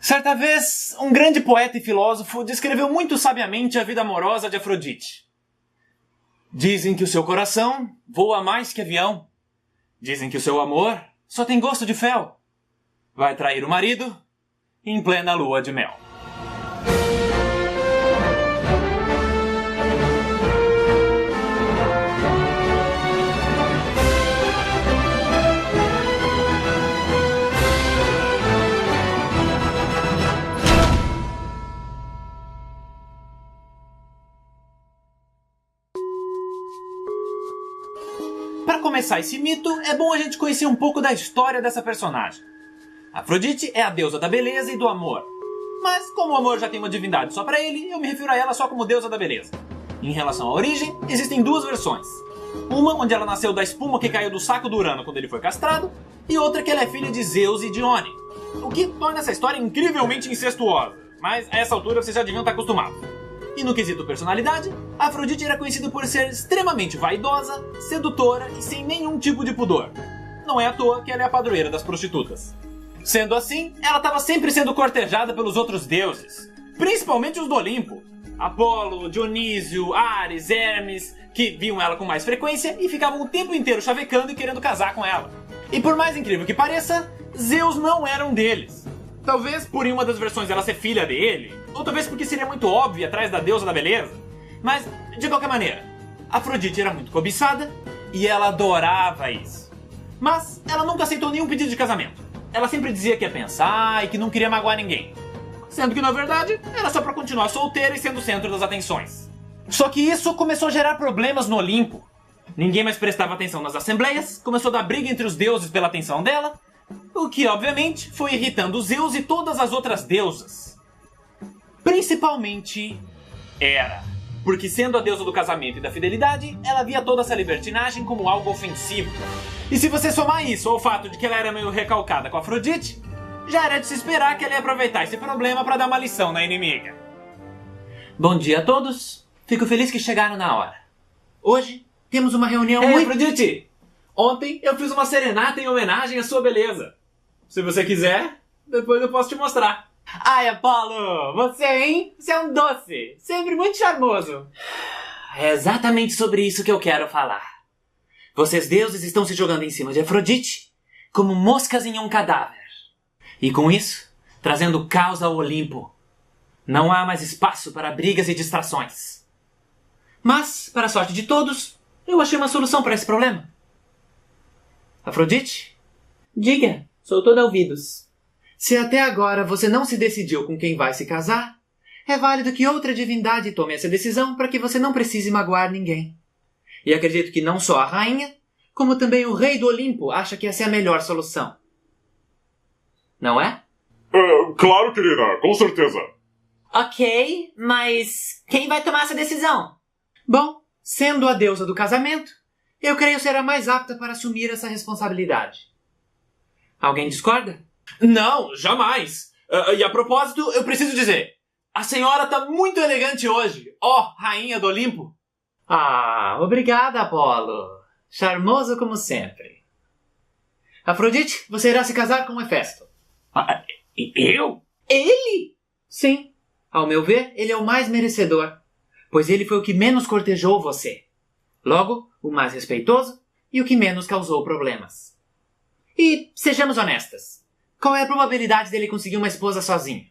Certa vez, um grande poeta e filósofo descreveu muito sabiamente a vida amorosa de Afrodite. Dizem que o seu coração voa mais que avião. Dizem que o seu amor só tem gosto de fel. Vai trair o marido em plena lua de mel. Para começar esse mito, é bom a gente conhecer um pouco da história dessa personagem. Afrodite é a deusa da beleza e do amor. Mas como o amor já tem uma divindade só para ele, eu me refiro a ela só como deusa da beleza. Em relação à origem, existem duas versões. Uma onde ela nasceu da espuma que caiu do saco do Urano quando ele foi castrado, e outra que ela é filha de Zeus e Dione. O que torna essa história incrivelmente incestuosa, mas a essa altura vocês já deviam estar acostumados. E no quesito personalidade, Afrodite era conhecida por ser extremamente vaidosa, sedutora e sem nenhum tipo de pudor. Não é à toa que ela é a padroeira das prostitutas. Sendo assim, ela estava sempre sendo cortejada pelos outros deuses, principalmente os do Olimpo. Apolo, Dionísio, Ares, Hermes, que viam ela com mais frequência e ficavam o tempo inteiro chavecando e querendo casar com ela. E por mais incrível que pareça, Zeus não era um deles. Talvez por em uma das versões ela ser filha dele, ou talvez porque seria muito óbvio atrás da deusa da beleza. Mas, de qualquer maneira, Afrodite era muito cobiçada e ela adorava isso. Mas ela nunca aceitou nenhum pedido de casamento. Ela sempre dizia que ia pensar e que não queria magoar ninguém. Sendo que, na verdade, era só pra continuar solteira e sendo o centro das atenções. Só que isso começou a gerar problemas no Olimpo. Ninguém mais prestava atenção nas assembleias, começou a dar briga entre os deuses pela atenção dela, o que, obviamente, foi irritando Zeus e todas as outras deusas. Principalmente Hera, porque sendo a deusa do casamento e da fidelidade, ela via toda essa libertinagem como algo ofensivo. E se você somar isso ao fato de que ela era meio recalcada com Afrodite, já era de se esperar que ela ia aproveitar esse problema para dar uma lição na inimiga. Bom dia a todos, fico feliz que chegaram na hora. Hoje temos uma reunião muito... Afrodite! Ontem eu fiz uma serenata em homenagem à sua beleza. Se você quiser, depois eu posso te mostrar. Ai, Apolo, você, hein? Você é um doce, sempre muito charmoso. É exatamente sobre isso que eu quero falar. Vocês deuses estão se jogando em cima de Afrodite como moscas em um cadáver. E com isso, trazendo caos ao Olimpo. Não há mais espaço para brigas e distrações. Mas, para a sorte de todos, eu achei uma solução para esse problema. Afrodite? Diga, sou toda ouvidos. Se até agora você não se decidiu com quem vai se casar, é válido que outra divindade tome essa decisão para que você não precise magoar ninguém. E acredito que não só a rainha, como também o rei do Olimpo acha que essa é a melhor solução. Não é? Claro, querida, com certeza. Ok, mas quem vai tomar essa decisão? Bom, sendo a deusa do casamento, eu creio ser a mais apta para assumir essa responsabilidade. Alguém discorda? Não, jamais! E a propósito, eu preciso dizer, a senhora tá muito elegante hoje, ó, rainha do Olimpo. Ah, obrigada, Apolo. Charmoso como sempre. Afrodite, você irá se casar com Hefesto. Eu? Ele? Sim, ao meu ver, ele é o mais merecedor, pois ele foi o que menos cortejou você. Logo, o mais respeitoso e o que menos causou problemas. E, sejamos honestas, qual é a probabilidade dele conseguir uma esposa sozinho?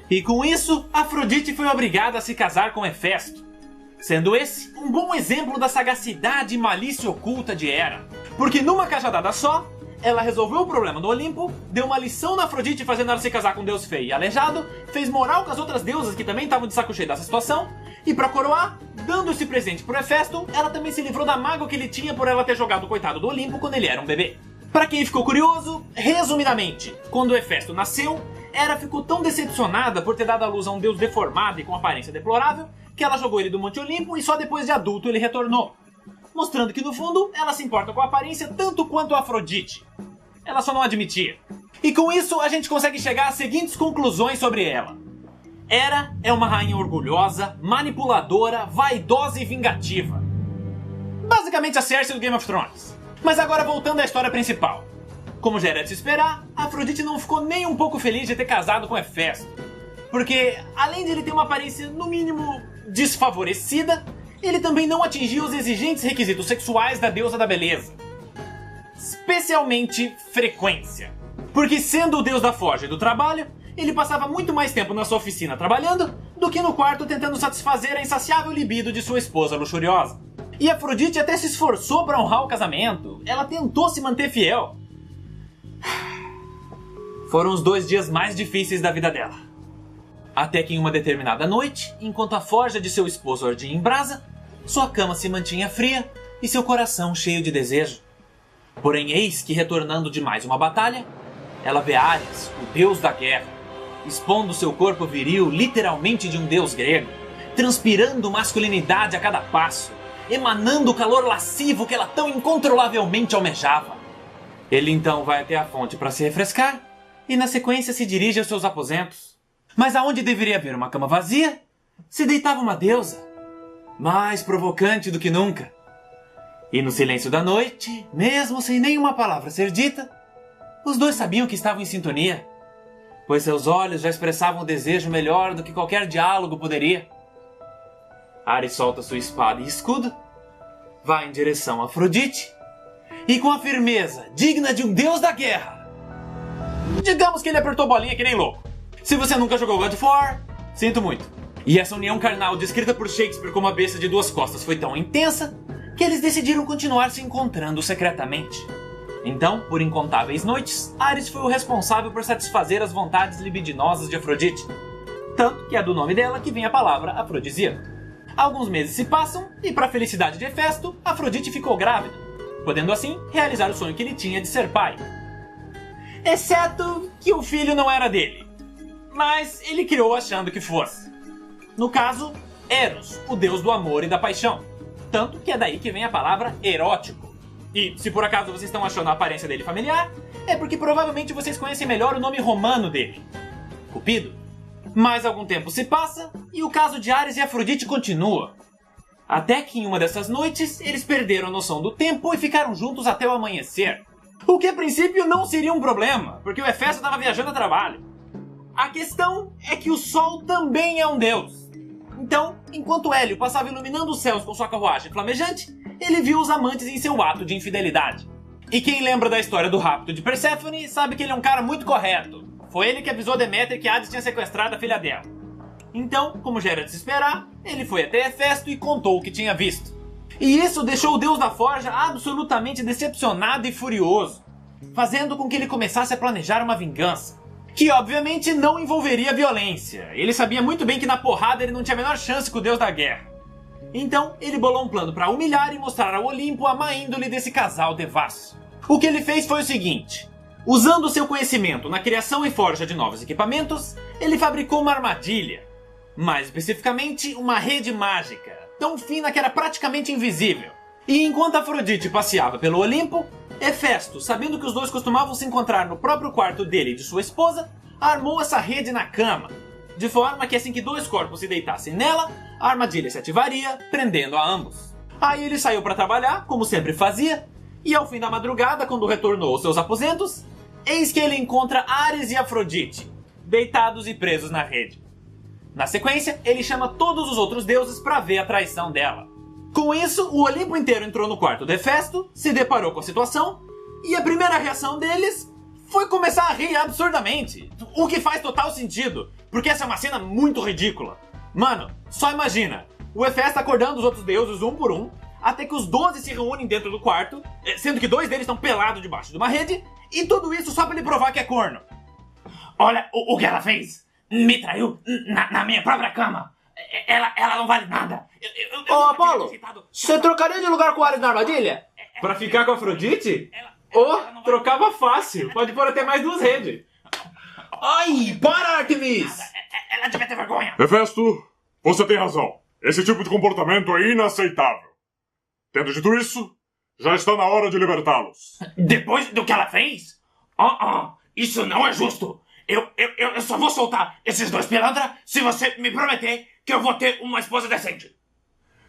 E com isso, Afrodite foi obrigada a se casar com Hefesto, sendo esse um bom exemplo da sagacidade e malícia oculta de Hera. Porque numa cajadada só, ela resolveu o problema do Olimpo, deu uma lição na Afrodite fazendo ela se casar com um deus feio e aleijado, fez moral com as outras deusas que também estavam de saco cheio dessa situação, e pra coroar, dando esse presente pro Hefesto, ela também se livrou da mágoa que ele tinha por ela ter jogado o coitado do Olimpo quando ele era um bebê. Pra quem ficou curioso, resumidamente, quando o Hefesto nasceu, Hera ficou tão decepcionada por ter dado à luz a um deus deformado e com aparência deplorável, que ela jogou ele do Monte Olimpo e só depois de adulto ele retornou. Mostrando que no fundo, ela se importa com a aparência tanto quanto a Afrodite. Ela só não admitia. E com isso, a gente consegue chegar às seguintes conclusões sobre ela. Hera é uma rainha orgulhosa, manipuladora, vaidosa e vingativa. Basicamente Basicamente a Cersei do Game of Thrones. Mas agora voltando à história principal. Como já era de se esperar, Afrodite não ficou nem um pouco feliz de ter casado com Hefesto. Porque, além de ele ter uma aparência, no mínimo, desfavorecida, ele também não atingia os exigentes requisitos sexuais da deusa da beleza. Especialmente frequência. Porque sendo o deus da forja e do trabalho, ele passava muito mais tempo na sua oficina trabalhando do que no quarto tentando satisfazer a insaciável libido de sua esposa luxuriosa. E Afrodite até se esforçou para honrar o casamento. Ela tentou se manter fiel. Foram os 2 dias mais difíceis da vida dela. Até que em uma determinada noite, enquanto a forja de seu esposo ardia em brasa, sua cama se mantinha fria e seu coração cheio de desejo. Porém, eis que retornando de mais uma batalha, ela vê Ares, o deus da guerra, expondo seu corpo viril literalmente de um deus grego, transpirando masculinidade a cada passo, emanando o calor lascivo que ela tão incontrolavelmente almejava. Ele então vai até a fonte para se refrescar e na sequência se dirige aos seus aposentos. Mas aonde deveria haver uma cama vazia, se deitava uma deusa, mais provocante do que nunca. E no silêncio da noite, mesmo sem nenhuma palavra ser dita, os dois sabiam que estavam em sintonia, pois seus olhos já expressavam o desejo melhor do que qualquer diálogo poderia. Ares solta sua espada e escudo, vai em direção a Afrodite, e com a firmeza digna de um deus da guerra, digamos que ele apertou bolinha que nem louco. Se você nunca jogou God of War, sinto muito. E essa união carnal descrita por Shakespeare como a besta de 2 costas foi tão intensa que eles decidiram continuar se encontrando secretamente. Então, por incontáveis noites, Ares foi o responsável por satisfazer as vontades libidinosas de Afrodite. Tanto que é do nome dela que vem a palavra afrodisíaco. Alguns meses se passam e, para a felicidade de Hefesto, Afrodite ficou grávida, podendo assim realizar o sonho que ele tinha de ser pai. Exceto que o filho não era dele, mas ele criou achando que fosse. No caso, Eros, o deus do amor e da paixão. Tanto que é daí que vem a palavra erótico. E se por acaso vocês estão achando a aparência dele familiar, é porque provavelmente vocês conhecem melhor o nome romano dele, Cupido. Mais algum tempo se passa e o caso de Ares e Afrodite continua. Até que em uma dessas noites, eles perderam a noção do tempo e ficaram juntos até o amanhecer. O que a princípio não seria um problema, porque o Hefesto estava viajando a trabalho. A questão é que o Sol também é um deus. Então, enquanto Hélio passava iluminando os céus com sua carruagem flamejante, ele viu os amantes em seu ato de infidelidade. E quem lembra da história do rapto de Perséfone sabe que ele é um cara muito correto. Foi ele que avisou Deméter que Hades tinha sequestrado a filha dela. Então, como já era de se esperar, ele foi até Hefesto e contou o que tinha visto. E isso deixou o deus da forja absolutamente decepcionado e furioso, fazendo com que ele começasse a planejar uma vingança. Que obviamente não envolveria violência. Ele sabia muito bem que na porrada ele não tinha a menor chance com o deus da guerra. Então ele bolou um plano para humilhar e mostrar ao Olimpo a má índole desse casal devasso. O que ele fez foi o seguinte: usando seu conhecimento na criação e forja de novos equipamentos, ele fabricou uma armadilha. Mais especificamente, uma rede mágica, tão fina que era praticamente invisível. E enquanto Afrodite passeava pelo Olimpo, Hefesto, sabendo que os dois costumavam se encontrar no próprio quarto dele e de sua esposa, armou essa rede na cama, de forma que assim que 2 corpos se deitassem nela, a armadilha se ativaria, prendendo a ambos. Aí ele saiu para trabalhar, como sempre fazia, e ao fim da madrugada, quando retornou aos seus aposentos, eis que ele encontra Ares e Afrodite, deitados e presos na rede. Na sequência, ele chama todos os outros deuses para ver a traição dela. Com isso, o Olimpo inteiro entrou no quarto de Hefesto, se deparou com a situação, e a primeira reação deles foi começar a rir absurdamente. O que faz total sentido, porque essa é uma cena muito ridícula. Mano, só imagina, o Hefesto acordando os outros deuses um por um, até que os 12 se reúnem dentro do quarto, sendo que 2 deles estão pelados debaixo de uma rede, e tudo isso só pra ele provar que é corno. Olha o que ela fez. Me traiu na minha própria cama. Ela não vale nada. Ô, Apolo, você trocaria de lugar com o Ares na armadilha? Pra ficar com a Afrodite? Trocava fácil. Pode pôr até mais 2 redes. Ai, para, Artemis! Ela devia ter vergonha. Hefesto, você tem razão. Esse tipo de comportamento é inaceitável. Tendo dito isso, já está na hora de libertá-los. Depois do que ela fez? Isso não é justo. Eu só vou soltar esses 2 pilantra se você me prometer que eu vou ter uma esposa decente.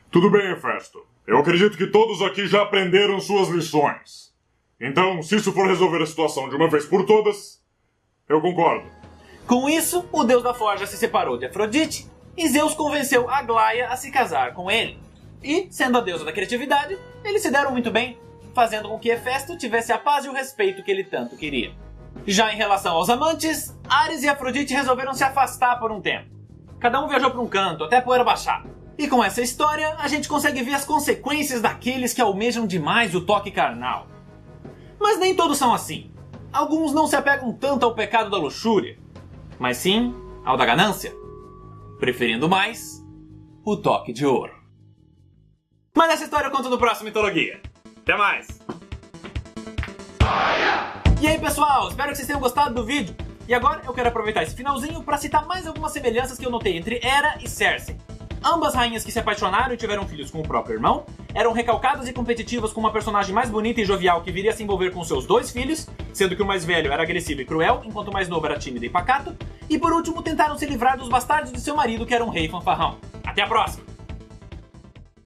Tudo bem, Hefesto. Eu acredito que todos aqui já aprenderam suas lições. Então, se isso for resolver a situação de uma vez por todas, eu concordo. Com isso, o deus da forja se separou de Afrodite e Zeus convenceu Aglaia a se casar com ele. E, sendo a deusa da criatividade, eles se deram muito bem, fazendo com que Hefesto tivesse a paz e o respeito que ele tanto queria. Já em relação aos amantes, Ares e Afrodite resolveram se afastar por um tempo. Cada um viajou para um canto, até a poeira baixar. E com essa história, a gente consegue ver as consequências daqueles que almejam demais o toque carnal. Mas nem todos são assim. Alguns não se apegam tanto ao pecado da luxúria, mas sim ao da ganância, preferindo mais o toque de ouro. Mas essa história eu conto no próximo Mitologia. Até mais! E aí pessoal, espero que vocês tenham gostado do vídeo. E agora eu quero aproveitar esse finalzinho para citar mais algumas semelhanças que eu notei entre Hera e Cersei. Ambas rainhas que se apaixonaram e tiveram filhos com o próprio irmão, eram recalcadas e competitivas com uma personagem mais bonita e jovial que viria a se envolver com seus 2 filhos, sendo que o mais velho era agressivo e cruel, enquanto o mais novo era tímido e pacato, e por último tentaram se livrar dos bastardos de seu marido que era um rei fanfarrão. Até a próxima!